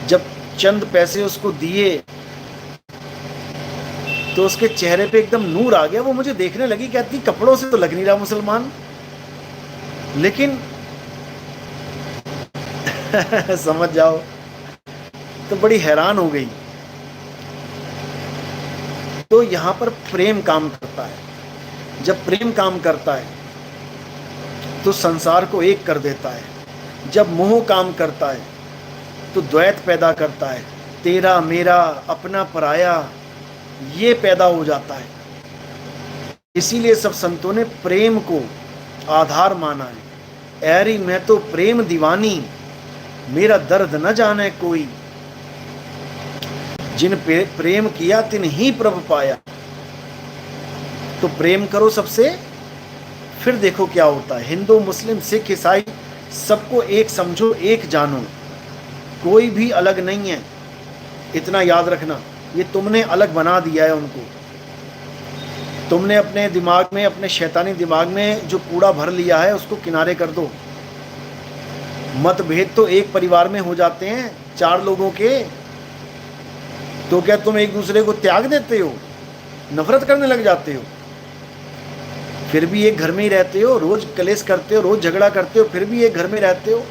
जब चंद पैसे उसको दिए तो उसके चेहरे पे एकदम नूर आ गया। वो मुझे देखने लगी, कहती कपड़ों से तो लग नहीं रहा मुसलमान, लेकिन समझ जाओ। तो बड़ी हैरान हो गई। तो यहां पर प्रेम काम करता है। जब प्रेम काम करता है तो संसार को एक कर देता है। जब मोह काम करता है तो द्वैत पैदा करता है। तेरा मेरा, अपना पराया, ये पैदा हो जाता है। इसीलिए सब संतों ने प्रेम को आधार माना है। ऐरी मैं तो प्रेम दीवानी, मेरा दर्द न जाने कोई। जिन प्रेम किया तिन ही प्रभ पाया। तो प्रेम करो सबसे, फिर देखो क्या होता है। हिंदू मुस्लिम सिख ईसाई सबको एक समझो, एक जानो, कोई भी अलग नहीं है। इतना याद रखना, ये तुमने अलग बना दिया है उनको। तुमने अपने दिमाग में, अपने शैतानी दिमाग में जो कूड़ा भर लिया है उसको किनारे कर दो। मतभेद तो एक परिवार में हो जाते हैं 4 लोगों के, तो क्या तुम एक दूसरे को त्याग देते हो, नफरत करने लग जाते हो? फिर भी एक घर में ही रहते हो, रोज कलेश करते हो, रोज झगड़ा करते हो, फिर भी एक घर में रहते हो।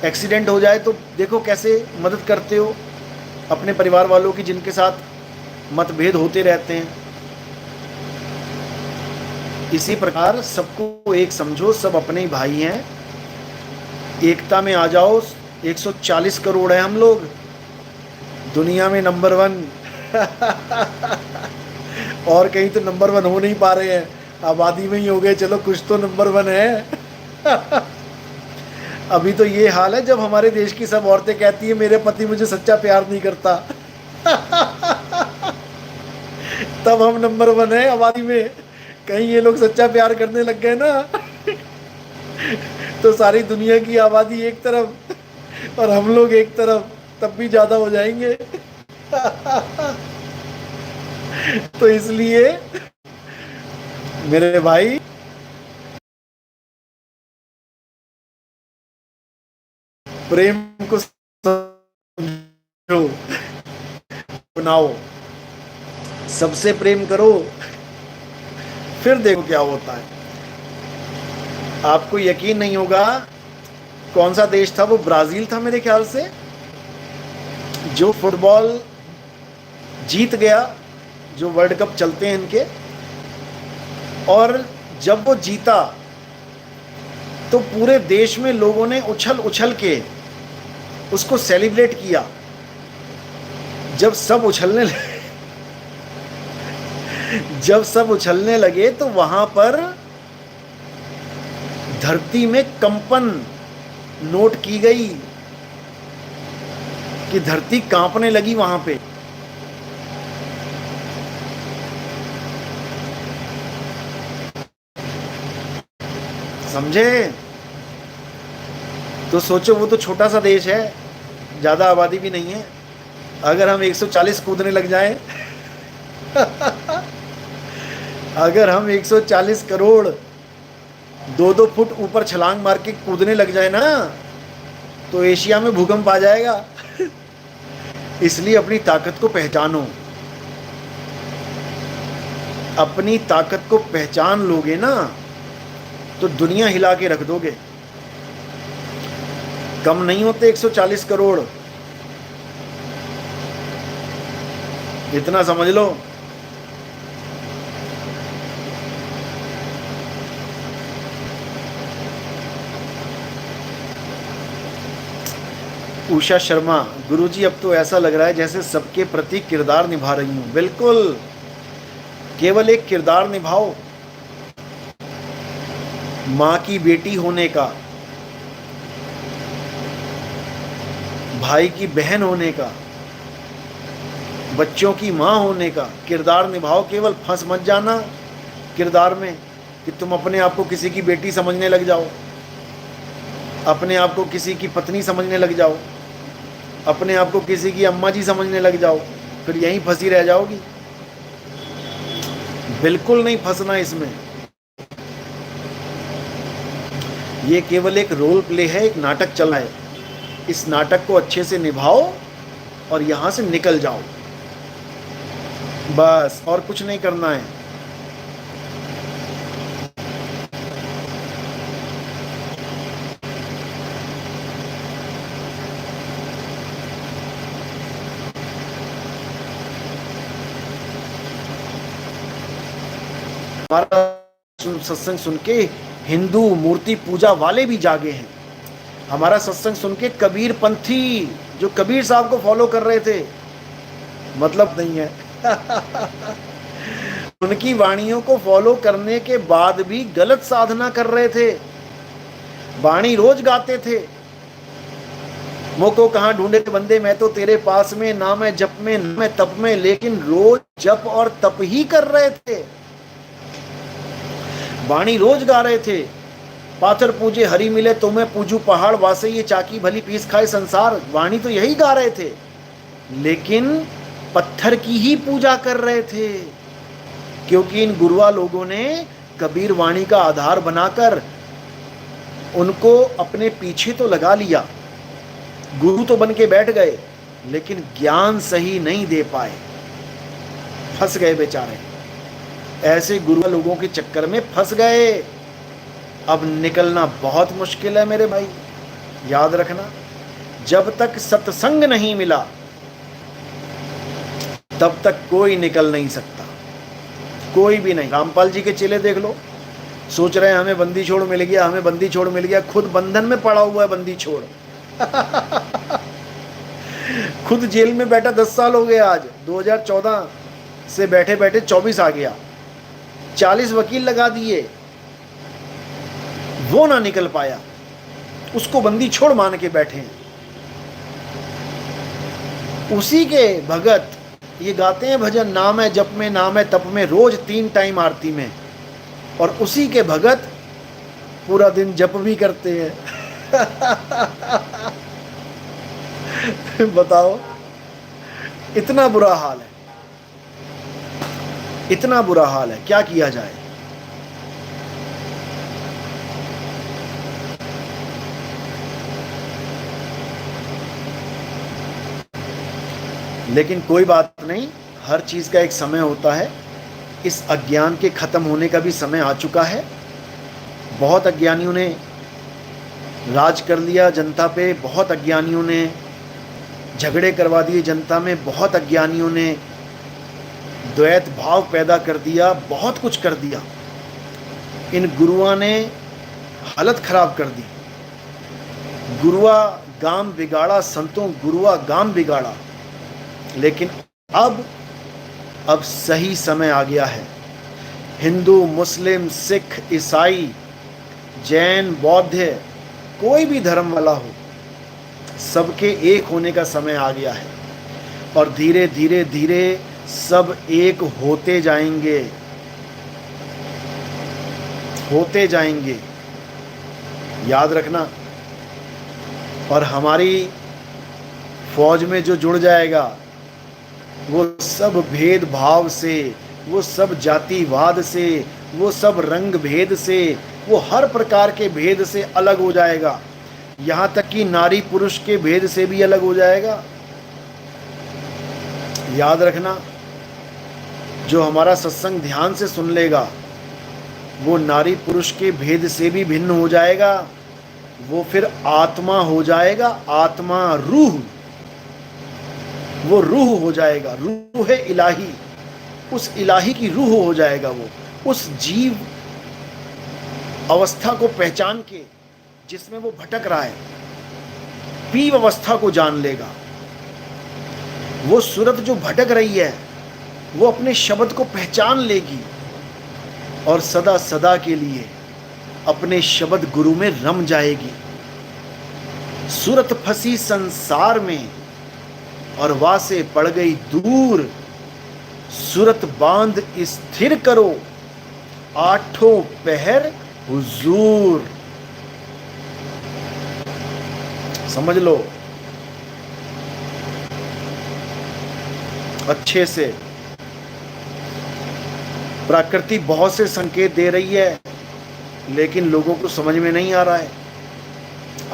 एक्सीडेंट हो जाए तो देखो कैसे मदद करते हो अपने परिवार वालों की, जिनके साथ मतभेद होते रहते हैं। इसी प्रकार सबको एक समझो, सब अपने ही भाई हैं। एकता में आ जाओ। 140 करोड़ है हम लोग, दुनिया में नंबर 1 और कहीं तो नंबर 1 हो नहीं पा रहे हैं, आबादी में ही हो गए। चलो कुछ तो नंबर 1 है। अभी तो ये हाल है जब हमारे देश की सब औरतें कहती है मेरे पति मुझे सच्चा प्यार नहीं करता। तब हम नंबर 1 है आबादी में। कहीं ये लोग सच्चा प्यार करने लग गए ना, तो सारी दुनिया की आबादी एक तरफ और हम लोग एक तरफ, तब भी ज्यादा हो जाएंगे। तो इसलिए मेरे भाई, प्रेम को समझो, बनाओ, सबसे प्रेम करो, फिर देखो क्या होता है। आपको यकीन नहीं होगा, कौन सा देश था वो, ब्राजील था मेरे ख्याल से, जो फुटबॉल जीत गया, जो वर्ल्ड कप चलते हैं इनके। और जब वो जीता तो पूरे देश में लोगों ने उछल उछल के उसको सेलिब्रेट किया। जब सब उछलने लगे तो वहां पर धरती में कंपन नोट की गई कि धरती कांपने लगी वहां पे। समझे? तो सोचो, वो तो छोटा सा देश है, ज्यादा आबादी भी नहीं है। अगर हम 140 कूदने लग जाएं अगर हम 140 करोड़ 2-2 फुट ऊपर छलांग मार के कूदने लग जाए ना, तो एशिया में भूकंप आ जाएगा। इसलिए अपनी ताकत को पहचानो। अपनी ताकत को पहचान लोगे ना तो दुनिया हिला के रख दोगे। कम नहीं होते 140 करोड़, इतना समझ लो। उषा शर्मा, गुरुजी अब तो ऐसा लग रहा है जैसे सबके प्रति किरदार निभा रही हूं। बिल्कुल, केवल एक किरदार निभाओ, मां की बेटी होने का, भाई की बहन होने का, बच्चों की मां होने का किरदार निभाओ। केवल फंस मत जाना किरदार में कि तुम अपने आप को किसी की बेटी समझने लग जाओ, अपने आप को किसी की पत्नी समझने लग जाओ, अपने आप को किसी की अम्मा जी समझने लग जाओ, फिर यहीं फंसी रह जाओगी। बिल्कुल नहीं फंसना इसमें। ये केवल एक रोल प्ले है, एक नाटक चल रहा है। इस नाटक को अच्छे से निभाओ और यहां से निकल जाओ, बस और कुछ नहीं करना है। हमारा सत्संग सुन के हिंदू मूर्ति पूजा वाले भी जागे हैं। हमारा सत्संग सुन के कबीर पंथी जो कबीर साहब को फॉलो कर रहे थे, मतलब नहीं है उनकी वाणियों को फॉलो करने के बाद भी गलत साधना कर रहे थे। वाणी रोज गाते थे, मोको कहां ढूंढे बंदे मैं तो तेरे पास में, ना मैं जप में ना मैं तप में, लेकिन रोज जप और तप ही कर रहे थे। वाणी रोज गा रहे थे, पाथर पूजे हरि मिले तो मैं पूजू पहाड़, वासे ये चाकी भली पीस खाए संसार। वाणी तो यही गा रहे थे, लेकिन पत्थर की ही पूजा कर रहे थे, क्योंकि इन गुरुआ लोगों ने कबीर वाणी का आधार बनाकर उनको अपने पीछे तो लगा लिया, गुरु तो बन के बैठ गए, लेकिन ज्ञान सही नहीं दे पाए, फंस गए बेचारे। ऐसे गुरु लोगों के चक्कर में फंस गए। अब निकलना बहुत मुश्किल है मेरे भाई, याद रखना, जब तक सत्संग नहीं मिला तब तक कोई निकल नहीं सकता, कोई भी नहीं। रामपाल जी के चेले देख लो, सोच रहे हैं हमें बंदी छोड़ मिल गया, हमें बंदी छोड़ मिल गया, खुद बंधन में पड़ा हुआ है बंदी छोड़ खुद जेल में बैठा 10 साल हो गए, आज 2014 से बैठे बैठे 24 आ गया, 40 वकील लगा दिए, वो ना निकल पाया, उसको बंदी छोड़ मान के बैठे हैं। उसी के भगत ये गाते हैं भजन, नाम है जप में नाम है तप में, रोज 3 टाइम आरती में, और उसी के भगत पूरा दिन जप भी करते हैं बताओ, इतना बुरा हाल है, इतना बुरा हाल है, क्या किया जाए। लेकिन कोई बात नहीं, हर चीज का एक समय होता है। इस अज्ञान के खत्म होने का भी समय आ चुका है। बहुत अज्ञानियों ने राज कर लिया जनता पे, बहुत अज्ञानियों ने झगड़े करवा दिए जनता में, बहुत अज्ञानियों ने द्वैत भाव पैदा कर दिया, बहुत कुछ कर दिया। इन गुरुओं ने हालत खराब कर दी, गुरुआ गांव बिगाड़ा, संतों गुरुआ गांव बिगाड़ा। लेकिन अब सही समय आ गया है। हिंदू, मुस्लिम, सिख, ईसाई, जैन, बौद्ध, कोई भी धर्म वाला हो, सबके एक होने का समय आ गया है, और धीरे धीरे धीरे सब एक होते जाएंगे, होते जाएंगे, याद रखना। और हमारी फौज में जो जुड़ जाएगा, वो सब भेदभाव से, वो सब जातिवाद से, वो सब रंग भेद से, वो हर प्रकार के भेद से अलग हो जाएगा, यहाँ तक कि नारी पुरुष के भेद से भी अलग हो जाएगा। याद रखना, जो हमारा सत्संग ध्यान से सुन लेगा, वो नारी पुरुष के भेद से भी भिन्न हो जाएगा, वो फिर आत्मा हो जाएगा, आत्मा, रूह, वो रूह हो जाएगा, रूह है इलाही, उस इलाही की रूह हो जाएगा। वो उस जीव अवस्था को पहचान के जिसमें वो भटक रहा है, पीव अवस्था को जान लेगा। वो सूरत जो भटक रही है, वो अपने शब्द को पहचान लेगी और सदा सदा के लिए अपने शब्द गुरु में रम जाएगी। सूरत फंसी संसार में और वासे पड़ गई दूर, सूरत बांध स्थिर करो, आठों पहर हुजूर। समझ लो अच्छे से। प्रकृति बहुत से संकेत दे रही है, लेकिन लोगों को समझ में नहीं आ रहा है।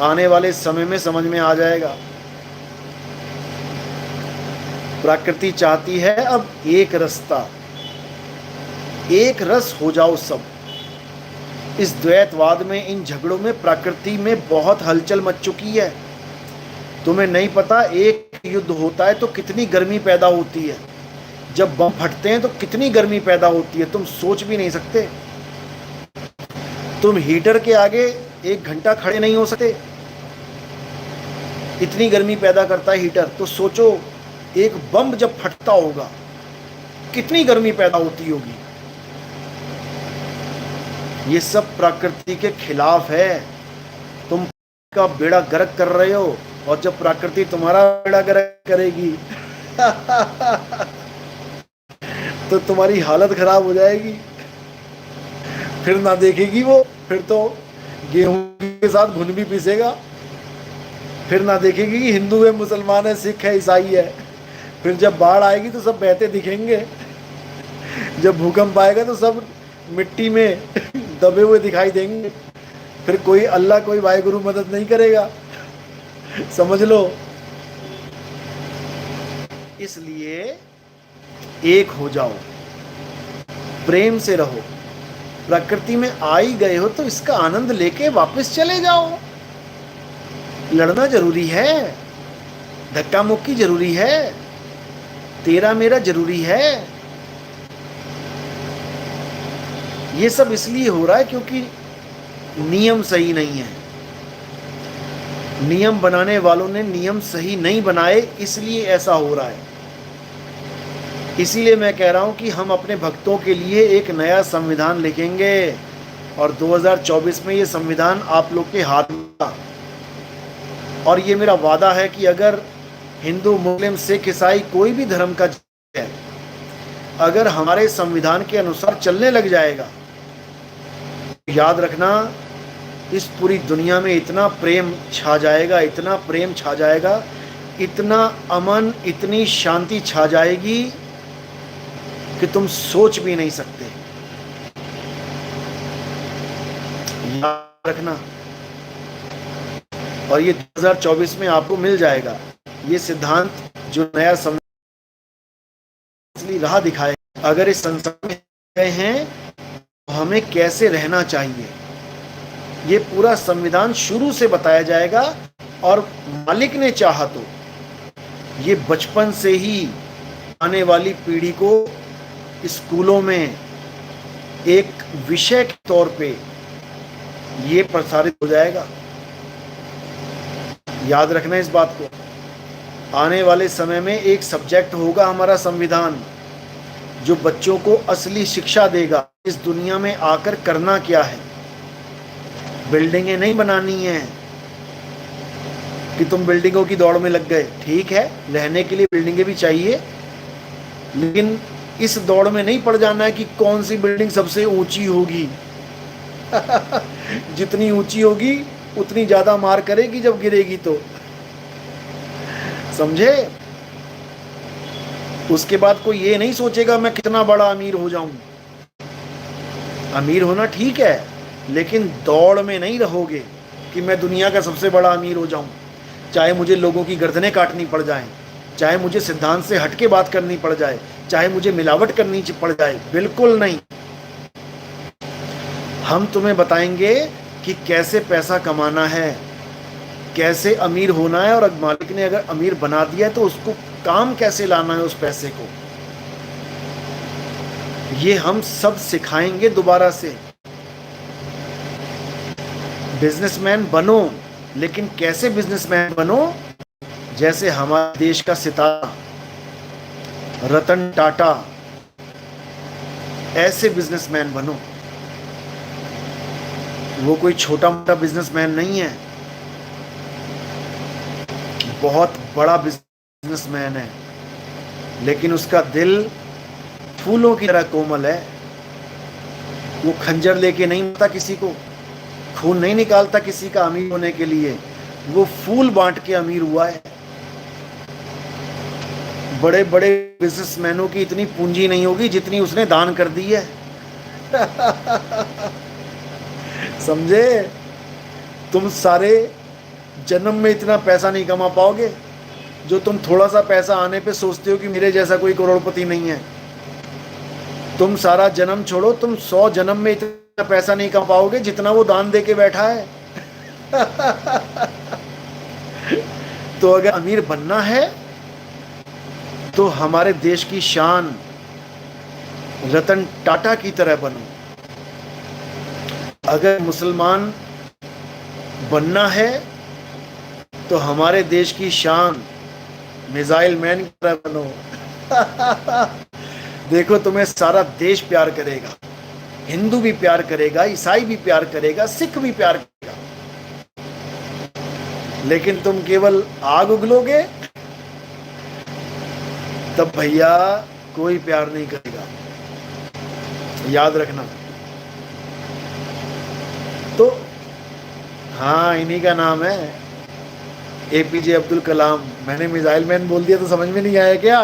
आने वाले समय में समझ में आ जाएगा। प्रकृति चाहती है अब एक रास्ता, एक रस हो जाओ सब। इस द्वैतवाद में, इन झगड़ों में प्रकृति में बहुत हलचल मच चुकी है। तुम्हें नहीं पता, एक युद्ध होता है तो कितनी गर्मी पैदा होती है, जब बम फटते हैं तो कितनी गर्मी पैदा होती है, तुम सोच भी नहीं सकते। तुम हीटर के आगे 1 घंटा खड़े नहीं हो सकते, इतनी गर्मी पैदा करता है हीटर। तो सोचो एक बम जब फटता होगा कितनी गर्मी पैदा होती होगी। ये सब प्रकृति के खिलाफ है। तुम का बेड़ा गर्क कर रहे हो, और जब प्रकृति तुम्हारा बेड़ा गर्क करेगी तो तुम्हारी हालत खराब हो जाएगी। फिर ना देखेगी वो, फिर तो गेहूं के साथ घुन भी पीसेगा। फिर ना देखेगी कि हिंदू है, मुसलमान है, सिख है, ईसाई है। फिर जब बाढ़ आएगी तो सब बहते दिखेंगे। जब भूकंप आएगा तो सब मिट्टी में दबे हुए दिखाई देंगे। फिर कोई अल्लाह, कोई वाहिगुरु मदद नहीं करेगा, समझ लो। इसलिए एक हो जाओ, प्रेम से रहो। प्रकृति में आ ही गए हो तो इसका आनंद लेके वापस चले जाओ। लड़ना जरूरी है, धक्का मुक्की जरूरी है, तेरा मेरा जरूरी है। ये सब इसलिए हो रहा है क्योंकि नियम सही नहीं है। नियम बनाने वालों ने नियम सही नहीं बनाए, इसलिए ऐसा हो रहा है। इसीलिए मैं कह रहा हूं कि हम अपने भक्तों के लिए एक नया संविधान लिखेंगे, और 2024 में ये संविधान आप लोग के हाथ में था। और ये मेरा वादा है कि अगर हिंदू, मुस्लिम, सिख, ईसाई कोई भी धर्म का है, अगर हमारे संविधान के अनुसार चलने लग जाएगा, याद रखना इस पूरी दुनिया में इतना प्रेम छा जाएगा, इतना प्रेम छा जाएगा, इतना अमन, इतनी शांति छा जाएगी कि तुम सोच भी नहीं सकते। याद रखना। और ये 2024 में आपको मिल जाएगा ये सिद्धांत, जो नया संविधान राह दिखाएगा। अगर इस संसार में गए हैं तो हमें कैसे रहना चाहिए, ये पूरा संविधान शुरू से बताया जाएगा। और मालिक ने चाहा तो ये बचपन से ही आने वाली पीढ़ी को स्कूलों में एक विषय के तौर पे ये प्रसारित हो जाएगा। याद रखना इस बात को। आने वाले समय में एक सब्जेक्ट होगा हमारा संविधान, जो बच्चों को असली शिक्षा देगा इस दुनिया में आकर करना क्या है। बिल्डिंगें नहीं बनानी है कि तुम बिल्डिंगों की दौड़ में लग गए। ठीक है, रहने के लिए बिल्डिंगें भी चाहिए, लेकिन इस दौड़ में नहीं पड़ जाना है कि कौन सी बिल्डिंग सबसे ऊंची होगी। जितनी ऊंची होगी उतनी ज्यादा मार करेगी जब गिरेगी तो, समझे। उसके बाद कोई ये नहीं सोचेगा मैं कितना बड़ा अमीर हो जाऊं। अमीर होना ठीक है, लेकिन दौड़ में नहीं रहोगे कि मैं दुनिया का सबसे बड़ा अमीर हो जाऊं, चाहे मुझे लोगों की गर्दनें काटनी पड़ जाएं, चाहे मुझे सिद्धांत से हटके बात करनी पड़ जाए, चाहे मुझे मिलावट करनी पड़ जाए। बिल्कुल नहीं। हम तुम्हें बताएंगे कि कैसे पैसा कमाना है, कैसे अमीर होना है, और मालिक ने अगर अमीर बना दिया है तो उसको काम कैसे लाना है उस पैसे को। ये हम सब सिखाएंगे दोबारा से। बिजनेसमैन बनो, लेकिन कैसे बिजनेसमैन बनो, जैसे हमारे देश का सितारा रतन टाटा, ऐसे बिजनेसमैन बनो। वो कोई छोटा मोटा बिजनेसमैन नहीं है, बहुत बड़ा बिजनेसमैन है, लेकिन उसका दिल फूलों की तरह कोमल है। वो खंजर लेके नहीं मरता किसी को, खून नहीं निकालता किसी का अमीर होने के लिए, वो फूल बांट के अमीर हुआ है। बड़े बड़े बिजनेसमैनों की इतनी पूंजी नहीं होगी जितनी उसने दान कर दी है। समझे। तुम सारे जन्म में इतना पैसा नहीं कमा पाओगे जो तुम थोड़ा सा पैसा आने पे सोचते हो कि मेरे जैसा कोई करोड़पति नहीं है। तुम सारा जन्म छोड़ो, तुम 100 जन्म में इतना पैसा नहीं कमा पाओगे जितना वो दान दे के बैठा है। तो अगर अमीर बनना है तो हमारे देश की शान रतन टाटा की तरह बनो। अगर मुसलमान बनना है तो हमारे देश की शान मिसाइल मैन की तरह बनो। देखो तुम्हें सारा देश प्यार करेगा, हिंदू भी प्यार करेगा, ईसाई भी प्यार करेगा, सिख भी प्यार करेगा, लेकिन तुम केवल आग उगलोगे तब भैया कोई प्यार नहीं करेगा, याद रखना। तो हाँ, इन्हीं का नाम है एपीजे अब्दुल कलाम। मैंने मिसाइल मैन बोल दिया तो समझ में नहीं आया क्या?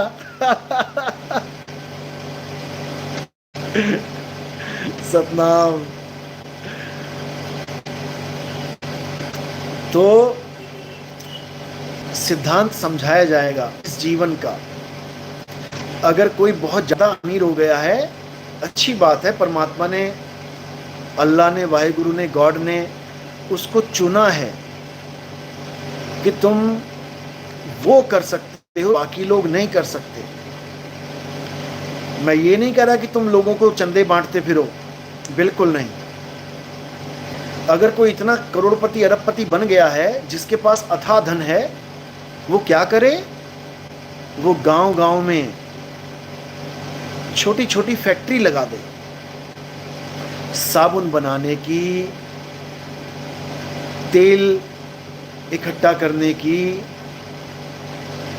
सतनाम। तो सिद्धांत समझाया जाएगा इस जीवन का। अगर कोई बहुत ज्यादा अमीर हो गया है, अच्छी बात है, परमात्मा ने, अल्लाह ने, वाहिगुरु ने, गॉड ने उसको चुना है कि तुम वो कर सकते हो, बाकी लोग नहीं कर सकते। मैं ये नहीं कह रहा कि तुम लोगों को चंदे बांटते फिरो, बिल्कुल नहीं। अगर कोई इतना करोड़पति अरबपति बन गया है, जिसके पास अथाह धन है, वो क्या करे? वो गांव गांव में छोटी छोटी फैक्ट्री लगा दे, साबुन बनाने की, तेल इकट्ठा करने की,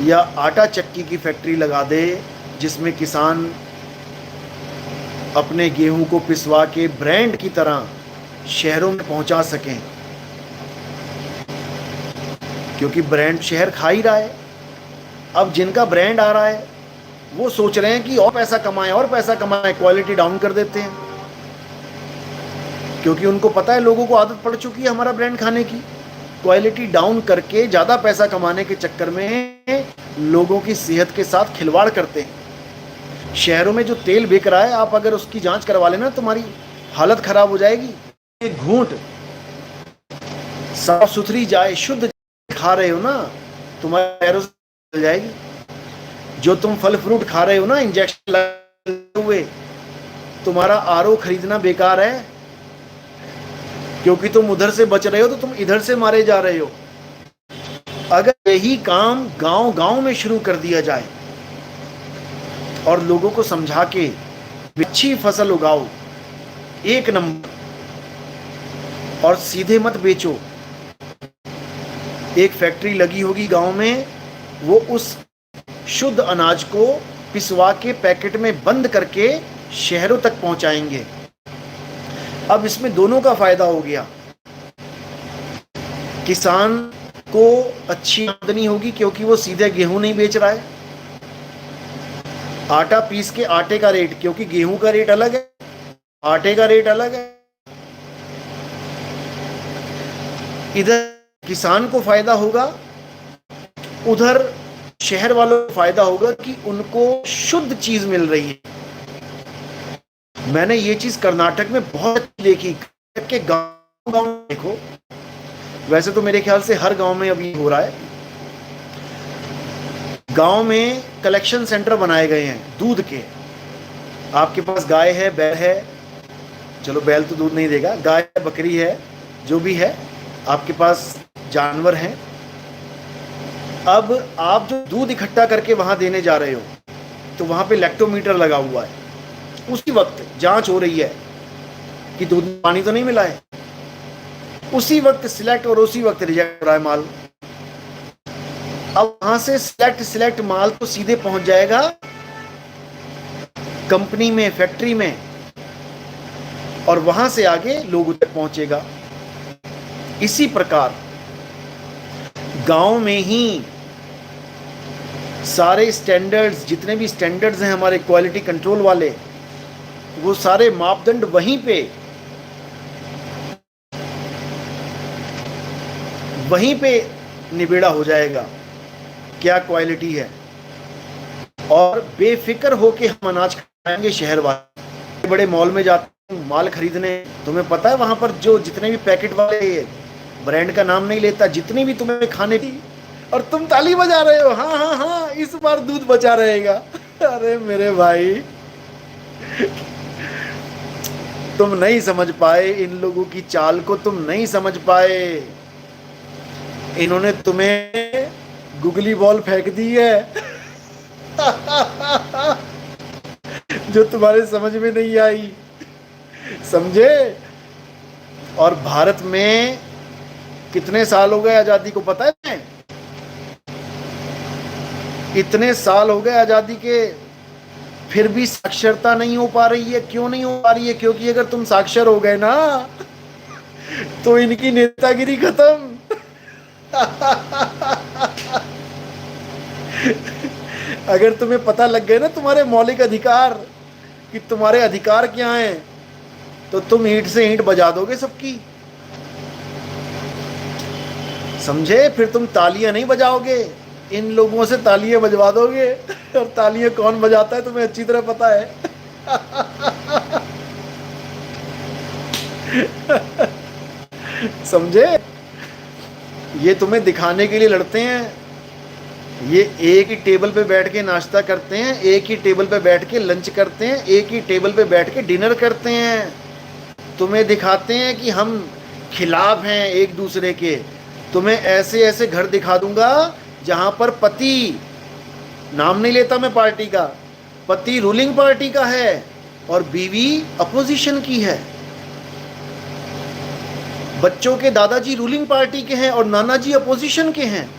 या आटा चक्की की फैक्ट्री लगा दे, जिसमें किसान अपने गेहूं को पिसवा के ब्रांड की तरह शहरों में पहुंचा सकें, क्योंकि ब्रांड शहर खा ही रहा है। अब जिनका ब्रांड आ रहा है वो सोच रहे हैं कि और पैसा कमाएं, और पैसा कमाएं, क्वालिटी डाउन कर देते हैं, क्योंकि उनको पता है, लोगों को आदत पड़ चुकी है हमारा ब्रांड खाने की। क्वालिटी डाउन करके ज़्यादा पैसा कमाने के चक्कर में लोगों की सेहत के साथ खिलवाड़ करते हैं। शहरों में जो तेल बिक रहा है, आप अगर उसकी जांच करवा लेना, तुम्हारी हालत खराब हो जाएगी। एक घूंट साफ सुथरी जाए, शुद्ध खा रहे हो ना, तुम्हारी एरोस चल जाएगी। जो तुम फल फ्रूट खा रहे हो ना इंजेक्शन लगे हुए, तुम्हारा आरओ खरीदना बेकार है, क्योंकि तुम उधर से बच रहे हो तो तुम इधर से मारे जा रहे हो। अगर यही काम गांव गांव में शुरू कर दिया जाए और लोगों को समझा के अच्छी फसल उगाओ, एक नंबर, और सीधे मत बेचो। एक फैक्ट्री लगी होगी गांव में, वो उस शुद्ध अनाज को पिसवा के पैकेट में बंद करके शहरों तक पहुंचाएंगे। अब इसमें दोनों का फायदा हो गया। किसान को अच्छी आमदनी होगी, क्योंकि वो सीधे गेहूं नहीं बेच रहा है। आटा पीस के आटे का रेट, क्योंकि गेहूं का रेट अलग है, आटे का रेट अलग है। इधर किसान को फायदा होगा, उधर शहर वालों को फायदा होगा कि उनको शुद्ध चीज मिल रही है। मैंने ये चीज कर्नाटक में बहुत देखी कि गांव गांव देखो, वैसे तो मेरे ख्याल से हर गांव में अभी हो रहा है। गांव में कलेक्शन सेंटर बनाए गए हैं दूध के। आपके पास गाय है, बैल है, चलो बैल तो दूध नहीं देगा, गाय बकरी है, जो भी है, आपके पास जानवर हैं। अब आप जो दूध इकट्ठा करके वहां देने जा रहे हो, तो वहां पे लैक्टोमीटर लगा हुआ है। उसी वक्त जांच हो रही है कि दूध में पानी तो नहीं मिला है। उसी वक्त सिलेक्ट और उसी वक्त रिजेक्ट हो रहा है माल। अब वहां से सिलेक्ट माल तो सीधे पहुंच जाएगा कंपनी में, फैक्ट्री में, और वहां से आगे लोगों तक पहुंचेगा। इसी प्रकार गांव में ही सारे स्टैंडर्ड्स, जितने भी स्टैंडर्ड्स हैं हमारे क्वालिटी कंट्रोल वाले, वो सारे मापदंड वहीं पे वहीं पे निबेड़ा हो जाएगा क्या क्वालिटी है। और बेफिक्र होके हम अनाज खाएंगे। शहर वाले बड़े मॉल में जाते हैं माल खरीदने, तुम्हें पता है वहां पर जो जितने भी पैकेट वाले, ब्रांड का नाम नहीं लेता, जितनी भी तुम्हें खाने की, और तुम ताली बजा रहे हो, हाँ हाँ हाँ इस बार दूध बचा रहेगा। अरे मेरे भाई, तुम नहीं समझ पाए इन लोगों की चाल को, तुम नहीं समझ पाए। इन्होंने तुम्हें गुगली बॉल फेंक दी है जो तुम्हारे समझ में नहीं आई, समझे। और भारत में कितने साल हो गए आजादी को पता है? इतने साल हो गए आजादी के, फिर भी साक्षरता नहीं हो पा रही है। क्यों नहीं हो पा रही है? क्योंकि अगर तुम साक्षर हो गए ना तो इनकी नेतागिरी खत्म। अगर तुम्हें पता लग गए ना तुम्हारे मौलिक अधिकार, कि तुम्हारे अधिकार क्या हैं, तो तुम ईंट से ईंट बजा दोगे सबकी, समझे। फिर तुम तालियां नहीं बजाओगे, इन लोगों से तालियां बजवा दोगे। और तालियां कौन बजाता है तुम्हें अच्छी तरह पता है। समझे। ये तुम्हें दिखाने के लिए लड़ते हैं। ये एक ही टेबल पे बैठ के नाश्ता करते हैं, एक ही टेबल पे बैठ के लंच करते हैं, एक ही टेबल पे बैठ के डिनर करते हैं। तुम्हें दिखाते हैं कि हम खिलाफ हैं एक दूसरे के। तुम्हें ऐसे ऐसे घर दिखा दूंगा जहां पर पति, नाम नहीं लेता मैं पार्टी का, पति रूलिंग पार्टी का है और बीवी अपोजिशन की है। बच्चों के दादाजी रूलिंग पार्टी के हैं और नाना जी अपोजिशन के हैं।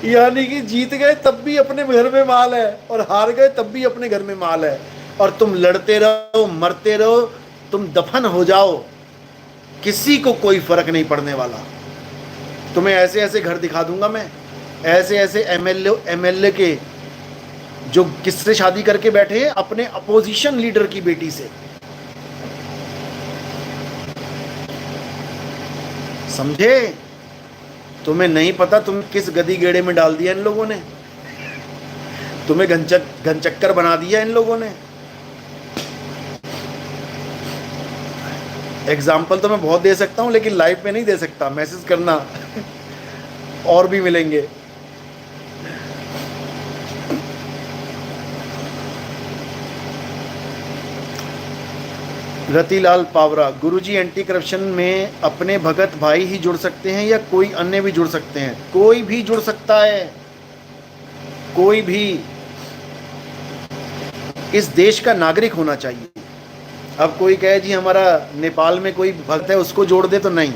यानी कि जीत गए तब भी अपने घर में माल है और हार गए तब भी अपने घर में माल है। और तुम लड़ते रहो, मरते रहो, तुम दफन हो जाओ, किसी को कोई फर्क नहीं पड़ने वाला। तुम्हें ऐसे ऐसे घर दिखा दूंगा मैं, ऐसे ऐसे एमएलए के जो किससे शादी करके बैठे हैं, अपने अपोजिशन लीडर की बेटी से, समझे। तुम्हें नहीं पता तुम किस गदी गेड़े में डाल दिया इन लोगों ने, तुम्हें घनचक्कर बना दिया इन लोगों ने। एग्जाम्पल तो मैं बहुत दे सकता हूं लेकिन लाइव पे नहीं दे सकता, मैसेज करना और भी मिलेंगे। रतिलाल पावरा, गुरुजी एंटी करप्शन में अपने भगत भाई ही जुड़ सकते हैं या कोई अन्य भी जुड़ सकते हैं? कोई भी जुड़ सकता है, कोई भी इस देश का नागरिक होना चाहिए। अब कोई कहे जी हमारा नेपाल में कोई भक्त है उसको जोड़ दे, तो नहीं,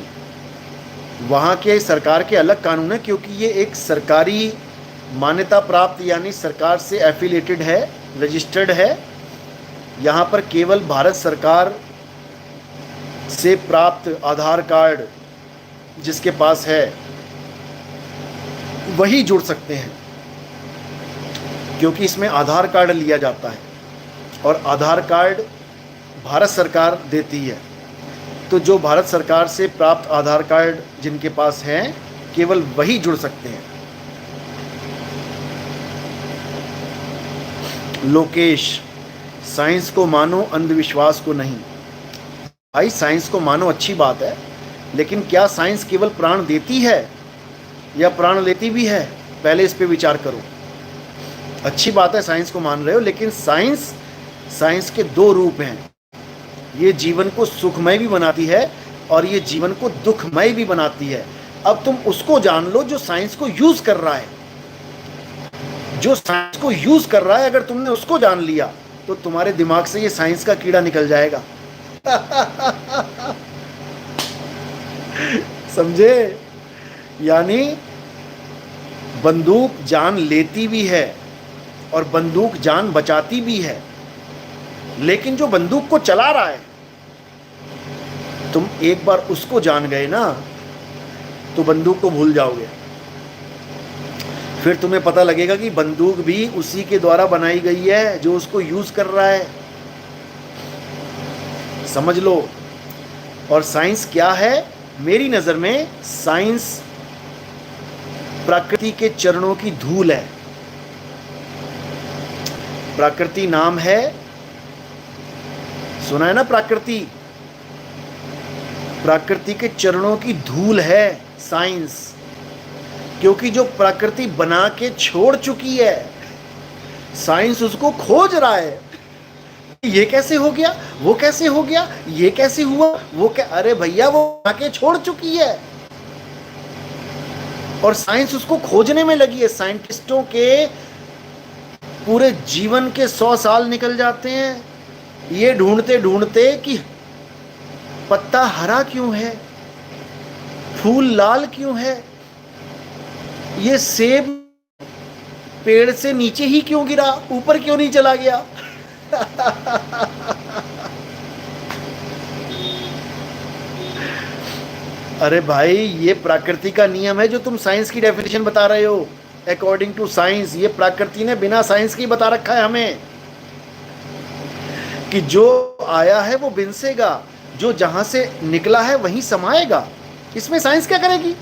वहाँ के सरकार के अलग कानून है, क्योंकि ये एक सरकारी मान्यता प्राप्त यानी सरकार से एफिलिएटेड है, रजिस्टर्ड है। यहाँ पर केवल भारत सरकार से प्राप्त आधार कार्ड जिसके पास है वही जुड़ सकते हैं, क्योंकि इसमें आधार कार्ड लिया जाता है और आधार कार्ड भारत सरकार देती है। तो जो भारत सरकार से प्राप्त आधार कार्ड जिनके पास है केवल वही जुड़ सकते हैं। लोकेश, साइंस को मानो अंधविश्वास को नहीं। भाई साइंस को मानो, अच्छी बात है, लेकिन क्या साइंस केवल प्राण देती है या प्राण लेती भी है? पहले इस पे विचार करो। अच्छी बात है साइंस को मान रहे हो, लेकिन साइंस के दो रूप हैं। ये जीवन को सुखमय भी बनाती है और ये जीवन को दुखमय भी बनाती है। अब तुम उसको जान लो जो साइंस को यूज कर रहा है। जो साइंस को यूज कर रहा है, अगर तुमने उसको जान लिया तो तुम्हारे दिमाग से ये साइंस का कीड़ा निकल जाएगा। समझे। यानी बंदूक जान लेती भी है और बंदूक जान बचाती भी है, लेकिन जो बंदूक को चला रहा है, तुम एक बार उसको जान गए ना तो बंदूक को भूल जाओगे। फिर तुम्हें पता लगेगा कि बंदूक भी उसी के द्वारा बनाई गई है जो उसको यूज कर रहा है। समझ लो। और साइंस क्या है? मेरी नजर में साइंस प्रकृति के चरणों की धूल है। प्रकृति नाम है, सुना है ना, प्रकृति, प्रकृति के चरणों की धूल है साइंस। क्योंकि जो प्रकृति बना के छोड़ चुकी है, साइंस उसको खोज रहा है। ये कैसे हो गया, वो कैसे हो गया, ये कैसे हुआ, वो क्या, अरे भैया वो बना के छोड़ चुकी है और साइंस उसको खोजने में लगी है। साइंटिस्टों के पूरे जीवन के 100 साल निकल जाते हैं ये ढूंढते ढूंढते कि पत्ता हरा क्यों है, फूल लाल क्यों है, ये सेब पेड़ से नीचे ही क्यों गिरा, ऊपर क्यों नहीं चला गया। अरे भाई, ये प्रकृति का नियम है जो तुम साइंस की डेफिनेशन बता रहे हो। अकॉर्डिंग टू साइंस, ये प्रकृति ने बिना साइंस की बता रखा है हमें कि जो आया है वो बिनसेगा, जो जहां से निकला है वहीं समाएगा। इसमें साइंस क्या करेगी।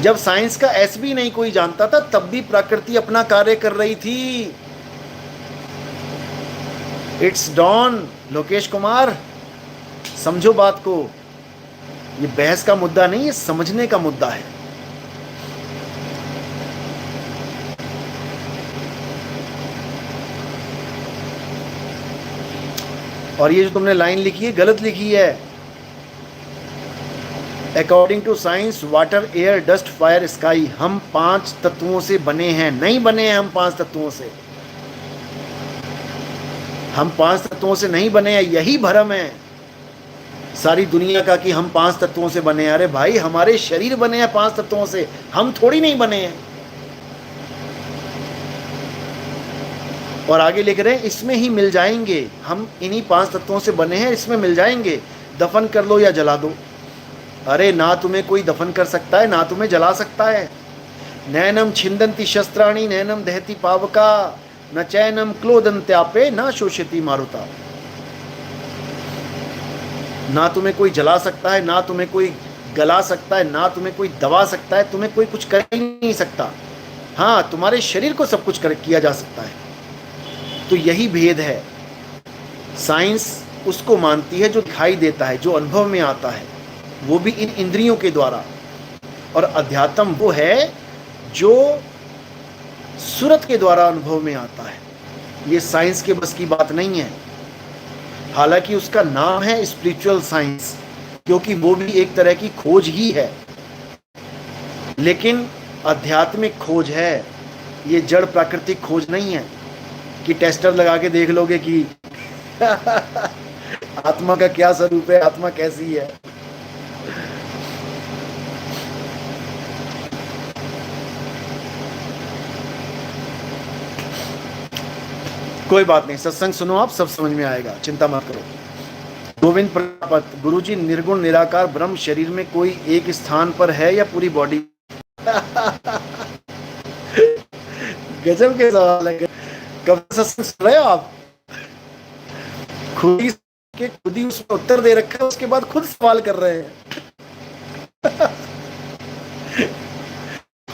जब साइंस का एस भी नहीं कोई जानता था, तब भी प्रकृति अपना कार्य कर रही थी। It's don. लोकेश कुमार, समझो बात को। ये बहस का मुद्दा नहीं, ये समझने का मुद्दा है। और ये जो तुमने लाइन लिखी है, गलत लिखी है। According to science, water, air, dust, fire, sky, हम 5 तत्वों से बने हैं। नहीं बने हैं हम 5 तत्वों से, हम 5 तत्वों से नहीं बने हैं। यही भ्रम है सारी दुनिया का कि हम 5 तत्वों से बने हैं। अरे भाई, हमारे शरीर बने हैं 5 तत्वों से, हम थोड़ी नहीं बने हैं। और आगे लिख रहे हैं, इसमें ही मिल जाएंगे, हम इन्हीं 5 तत्वों से बने हैं, इसमें मिल जाएंगे, दफन कर लो या जला दो। अरे ना तुम्हें कोई दफन कर सकता है, ना तुम्हें जला सकता है। नैनम छिंदंती शस्त्राणि नैनम दहति पावका न चैनम क्लोदंत्यापे न शोषयति मारुता। ना तुम्हें कोई जला सकता है, ना तुम्हें कोई गला सकता है, ना तुम्हें कोई दबा सकता है, तुम्हें कोई कुछ कर ही नहीं सकता। हाँ, तुम्हारे शरीर को सब कुछ किया जा सकता है। तो यही भेद है। साइंस उसको मानती है जो दिखाई देता है, जो अनुभव में आता है, वो भी इन इंद्रियों के द्वारा। और अध्यात्म वो है जो सूरत के द्वारा अनुभव में आता है। ये साइंस के बस की बात नहीं है। हालांकि उसका नाम है स्पिरिचुअल साइंस, क्योंकि वो भी एक तरह की खोज ही है, लेकिन आध्यात्मिक खोज है। ये जड़ प्राकृतिक खोज नहीं है कि टेस्टर लगा के देख लोगे कि आत्मा का क्या स्वरूप है, आत्मा कैसी है। कोई बात नहीं, सत्संग सुनो, आप सब समझ में आएगा, चिंता मत करो। गोविंद प्रजापत, गुरुजी, निर्गुण निराकार ब्रह्म शरीर में कोई एक स्थान पर है या पूरी बॉडी। गजब के सवाल है। कब सत्संग सुन रहे हो आप? खुद ही उसमें उत्तर दे रखा है, उसके बाद खुद सवाल कर रहे हैं।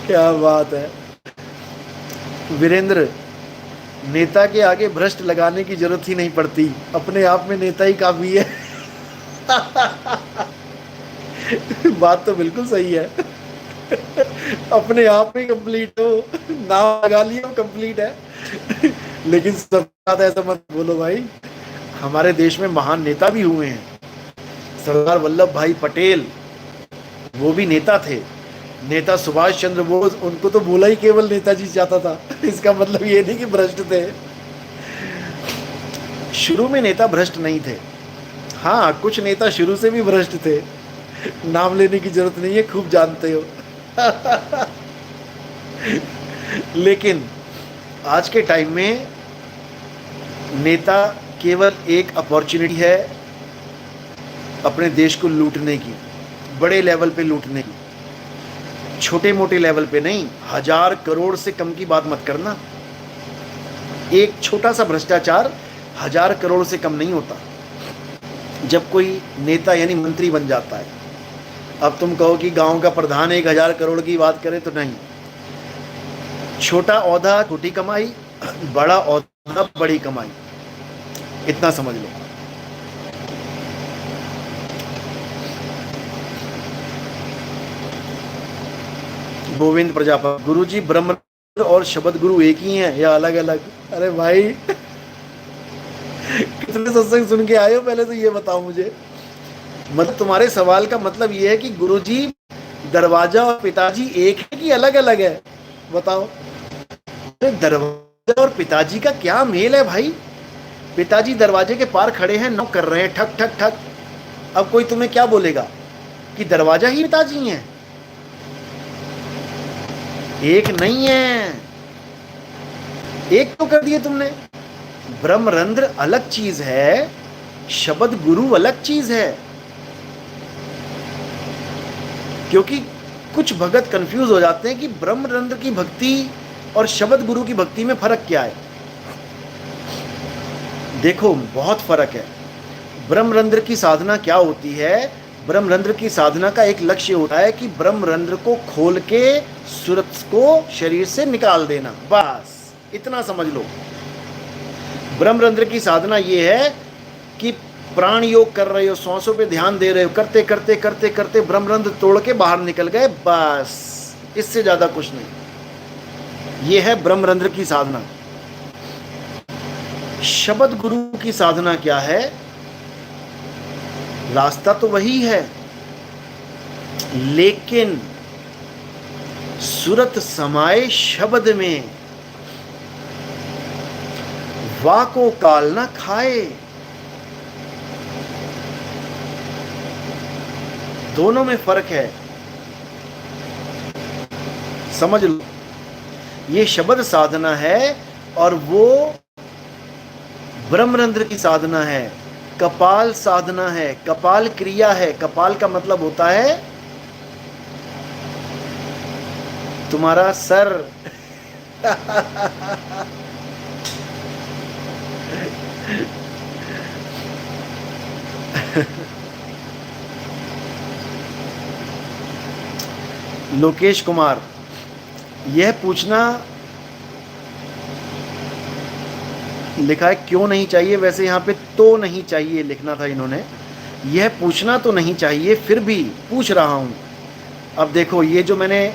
क्या बात है। वीरेंद्र, नेता के आगे भ्रष्ट लगाने की जरूरत ही नहीं पड़ती, अपने आप में नेता ही काफी है। बात तो बिल्कुल सही है। अपने आप में कंप्लीट हो, नाम लगा लिया, कंप्लीट है। लेकिन सब बात ऐसा मत बोलो भाई। हमारे देश में महान नेता भी हुए हैं। सरदार वल्लभ भाई पटेल, वो भी नेता थे। नेता सुभाष चंद्र बोस, उनको तो बोला ही केवल नेताजी जाता था। इसका मतलब ये नहीं कि भ्रष्ट थे। शुरू में नेता भ्रष्ट नहीं थे। हाँ, कुछ नेता शुरू से भी भ्रष्ट थे, नाम लेने की जरूरत नहीं है, खूब जानते हो। लेकिन आज के टाइम में नेता केवल एक अपॉर्चुनिटी है अपने देश को लूटने की, बड़े लेवल पे लूटने की, छोटे मोटे लेवल पे नहीं। 1000 करोड़ से कम की बात मत करना। एक छोटा सा भ्रष्टाचार 1000 करोड़ से कम नहीं होता। जब कोई नेता यानी मंत्री बन जाता है, अब तुम कहो कि गांव का प्रधान 1,000 करोड़ की बात करे तो नहीं, छोटा औहदा छोटी कमाई, बड़ा औहदा बड़ी कमाई, इतना समझ लो। गोविंद प्रजापति, गुरुजी ब्रह्म और शब्द गुरु एक ही हैं या अलग अलग? अरे भाई कितने सत्संग सुन के आए हो, पहले तो ये बताओ मुझे। मतलब तुम्हारे सवाल का मतलब ये है कि गुरुजी दरवाजा और पिताजी एक है कि अलग अलग है? बताओ। दरवाजा और पिताजी का क्या मेल है भाई? पिताजी दरवाजे के पार खड़े हैं, नॉक कर रहे हैं, ठक ठक ठक। अब कोई तुम्हें क्या बोलेगा कि दरवाजा ही पिताजी हैं? एक नहीं है, एक तो कर दिए तुमने। ब्रह्मरंध्र अलग चीज है, शब्द गुरु अलग चीज है। क्योंकि कुछ भगत कंफ्यूज हो जाते हैं कि ब्रह्मरंध्र की भक्ति और शब्द गुरु की भक्ति में फर्क क्या है। देखो बहुत फर्क है। ब्रह्मरंध्र की साधना क्या होती है? ब्रह्मरंध्र की साधना का एक लक्ष्य होता है कि ब्रह्मरंध्र को खोल के सूरत को शरीर से निकाल देना, बस इतना समझ लो। ब्रह्मरंध्र की साधना ये है कि प्राण योग कर रहे हो, सांसों पे ध्यान दे रहे हो, करते करते करते करते ब्रह्मरंध्र तोड़ के बाहर निकल गए, बस इससे ज्यादा कुछ नहीं। ये है ब्रह्मरंध्र की साधना। शब्द गुरु की साधना क्या है? रास्ता तो वही है, लेकिन सूरत समाये शब्द में, वाह को काल ना खाए। दोनों में फर्क है, समझ लो। ये शब्द साधना है और वो ब्रह्मरंध्र की साधना है, कपाल साधना है, कपाल क्रिया है। कपाल का मतलब होता है तुम्हारा सर। लोकेश कुमार, यह पूछना लिखा है क्यों नहीं चाहिए, वैसे यहाँ पे तो नहीं चाहिए लिखना था इन्होंने, यह पूछना तो नहीं चाहिए, फिर भी पूछ रहा हूँ। अब देखो ये जो मैंने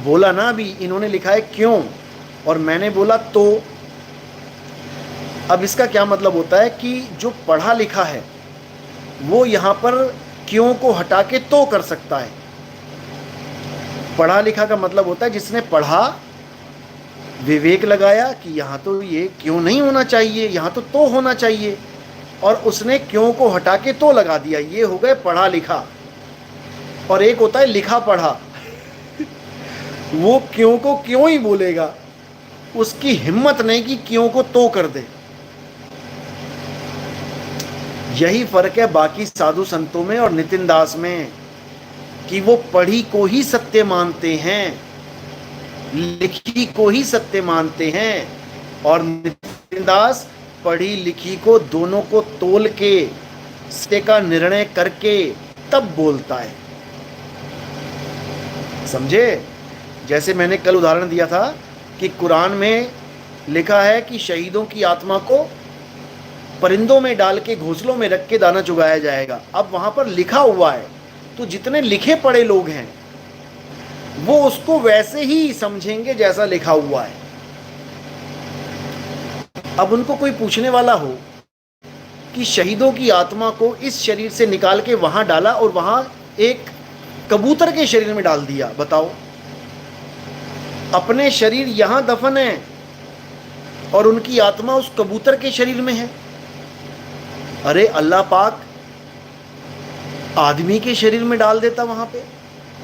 बोला ना अभी, इन्होंने लिखा है क्यों और मैंने बोला तो। अब इसका क्या मतलब होता है कि जो पढ़ा लिखा है वो यहाँ पर क्यों को हटा के तो कर सकता है। पढ़ा लिखा का मतलब होता है जिसने पढ़ा, विवेक लगाया कि यहाँ तो ये क्यों नहीं होना चाहिए, यहाँ तो होना चाहिए, और उसने क्यों को हटा के तो लगा दिया। ये हो गए पढ़ा लिखा। और एक होता है लिखा पढ़ा, वो क्यों को क्यों ही बोलेगा, उसकी हिम्मत नहीं कि क्यों को तो कर दे। यही फर्क है बाकी साधु संतों में और नितिन दास में, कि वो पढ़ी को ही सत्य मानते हैं, लिखी को ही सत्य मानते हैं, और नितिन दास पढ़ी लिखी को दोनों को तोल के सत्य का निर्णय करके तब बोलता है। समझे? जैसे मैंने कल उदाहरण दिया था कि कुरान में लिखा है कि शहीदों की आत्मा को परिंदों में डाल के घोंसलों में रख के दाना चुगाया जाएगा। अब वहां पर लिखा हुआ है, तो जितने लिखे पढ़े लोग हैं वो उसको वैसे ही समझेंगे जैसा लिखा हुआ है। अब उनको कोई पूछने वाला हो कि शहीदों की आत्मा को इस शरीर से निकाल के वहां डाला और वहां एक कबूतर के शरीर में डाल दिया, बताओ। अपने शरीर यहां दफन है और उनकी आत्मा उस कबूतर के शरीर में है। अरे अल्लाह पाक आदमी के शरीर में डाल देता वहां पे,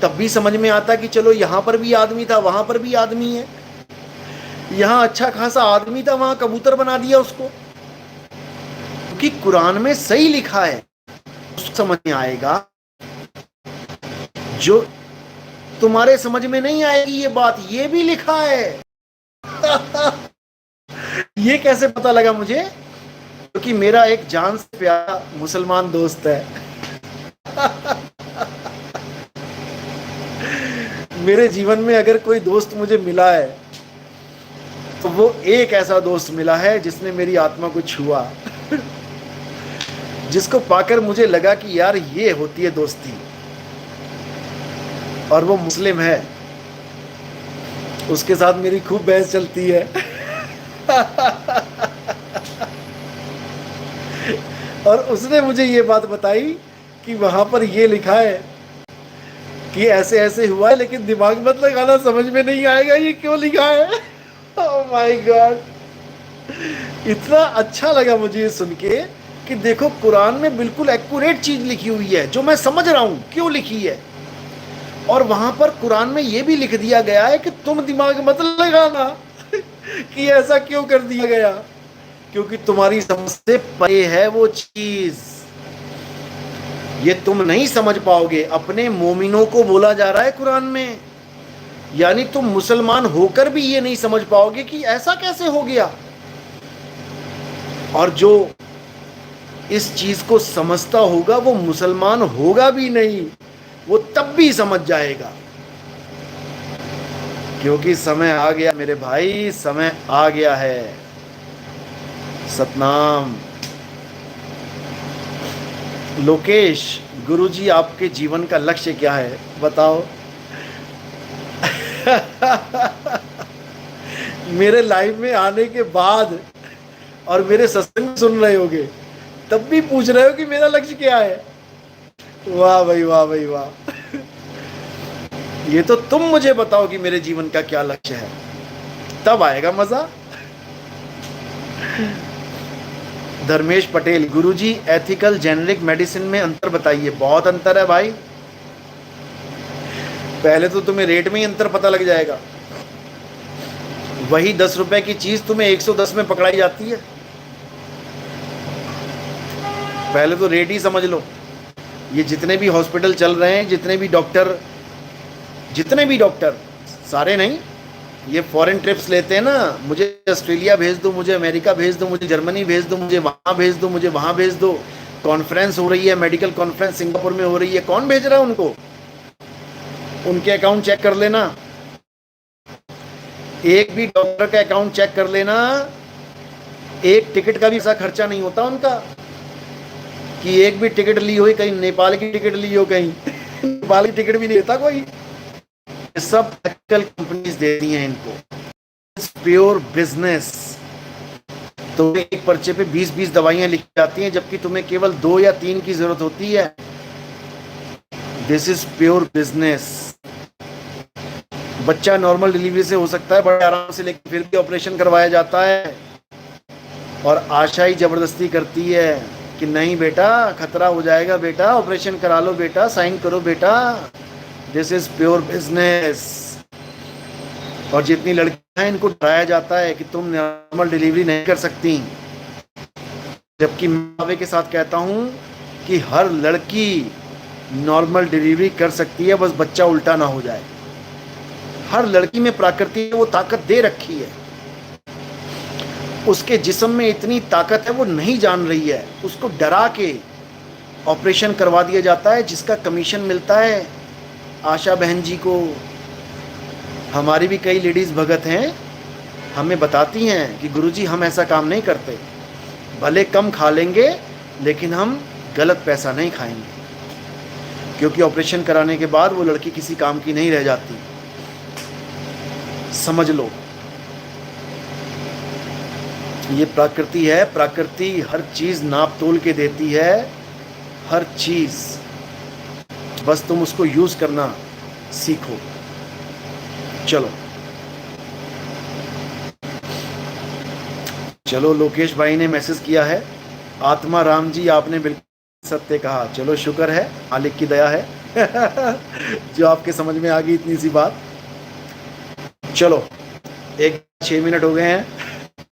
तब भी समझ में आता कि चलो यहां पर भी आदमी था, वहां पर भी आदमी है। यहां अच्छा खासा आदमी था, वहां कबूतर बना दिया उसको। क्योंकि कुरान में सही लिखा है, समझ में आएगा। जो तुम्हारे समझ में नहीं आएगी ये बात, ये भी लिखा है। ये कैसे पता लगा मुझे? क्योंकि मेरा एक जान से प्यारा मुसलमान दोस्त है। मेरे जीवन में अगर कोई दोस्त मुझे मिला है तो वो एक ऐसा दोस्त मिला है जिसने मेरी आत्मा को छुआ, जिसको पाकर मुझे लगा कि यार ये होती है दोस्ती, और वो मुस्लिम है। उसके साथ मेरी खूब बहस चलती है। और उसने मुझे ये बात बताई कि वहां पर ये लिखा है कि ऐसे ऐसे हुआ है, लेकिन दिमाग मत लगाना, समझ में नहीं आएगा ये क्यों लिखा है। ओह माय गॉड, इतना अच्छा लगा मुझे ये सुन के कि देखो कुरान में बिल्कुल एक्यूरेट चीज लिखी हुई है जो मैं समझ रहा हूं क्यों लिखी है, और वहां पर कुरान में ये भी लिख दिया गया है कि तुम दिमाग मत लगाना कि ऐसा क्यों कर दिया गया, क्योंकि तुम्हारी समझ से परे है वो चीज, ये तुम नहीं समझ पाओगे। अपने मोमिनों को बोला जा रहा है कुरान में, यानी तुम मुसलमान होकर भी ये नहीं समझ पाओगे कि ऐसा कैसे हो गया। और जो इस चीज को समझता होगा वो मुसलमान होगा भी नहीं, वो तब भी समझ जाएगा, क्योंकि समय आ गया मेरे भाई, समय आ गया है। सतनाम। लोकेश, गुरुजी आपके जीवन का लक्ष्य क्या है बताओ। मेरे लाइव में आने के बाद और मेरे सत्संग सुन रहे होगे तब भी पूछ रहे हो कि मेरा लक्ष्य क्या है। वाह भाई वाह भाई वाह। ये तो तुम मुझे बताओ कि मेरे जीवन का क्या लक्ष्य है, तब आएगा मजा। धर्मेश पटेल, गुरुजी एथिकल जेनेरिक मेडिसिन में अंतर बताइए। बहुत अंतर है भाई, पहले तो तुम्हें रेट में ही अंतर पता लग जाएगा। वही 10 रुपए की चीज तुम्हें 110 में पकड़ाई जाती है। पहले तो रेट ही समझ लो। ये जितने भी हॉस्पिटल चल रहे हैं, जितने भी डॉक्टर, सारे नहीं, ये फॉरेन ट्रिप्स लेते हैं ना, मुझे ऑस्ट्रेलिया भेज दो, मुझे अमेरिका भेज दो, मुझे जर्मनी भेज दो, मुझे वहां भेज दो, मुझे वहां भेज दो। कॉन्फ्रेंस हो रही है, मेडिकल कॉन्फ्रेंस सिंगापुर में हो रही है, कौन भेज रहा है उनको? उनके अकाउंट चेक कर लेना, एक भी डॉक्टर का अकाउंट चेक कर लेना, एक टिकट का भी ऐसा खर्चा नहीं होता उनका कि एक भी टिकट ली हो, कहीं नेपाल की टिकट ली हो, कहीं नेपाल की टिकट भी नहीं देता कोई। सब मेडिकल कंपनीज देती हैं इनको, प्योर बिजनेस। तो एक पर्चे पे 20-20 दवाइयां लिखी जाती हैं, जबकि तुम्हें केवल 2 या 3 की जरूरत होती है। This is pure business. बच्चा नॉर्मल डिलीवरी से हो सकता है बड़े आराम से, लेकिन फिर भी ऑपरेशन करवाया जाता है, और आशा ही जबरदस्ती करती है कि नहीं बेटा खतरा हो जाएगा, बेटा ऑपरेशन करा लो, बेटा साइन करो बेटा। This is pure business. और जितनी लड़कियां हैं इनको डराया जाता है कि तुम नॉर्मल डिलीवरी नहीं कर सकती, जबकि मैं दावे के साथ कहता हूं कि हर लड़की नॉर्मल डिलीवरी कर सकती है, बस बच्चा उल्टा ना हो जाए। हर लड़की में प्रकृति ने वो ताकत दे रखी है, उसके जिस्म में इतनी ताकत है वो नहीं जान रही है, उसको डरा के ऑपरेशन करवा दिया जाता है, जिसका कमीशन मिलता है आशा बहन जी को। हमारी भी कई लेडीज़ भगत हैं, हमें बताती हैं कि गुरुजी हम ऐसा काम नहीं करते, भले कम खा लेंगे लेकिन हम गलत पैसा नहीं खाएंगे, क्योंकि ऑपरेशन कराने के बाद वो लड़की किसी काम की नहीं रह जाती। समझ लो, ये प्रकृति है, प्रकृति हर चीज़ नाप तोल के देती है, हर चीज़, बस तुम उसको यूज़ करना सीखो। चलो चलो, लोकेश भाई ने मैसेज किया है, आत्मा राम जी आपने बिल्कुल सत्य कहा। चलो शुक्र है, मालिक की दया है जो आपके समझ में आ गई इतनी सी बात। चलो 6 मिनट हो गए हैं।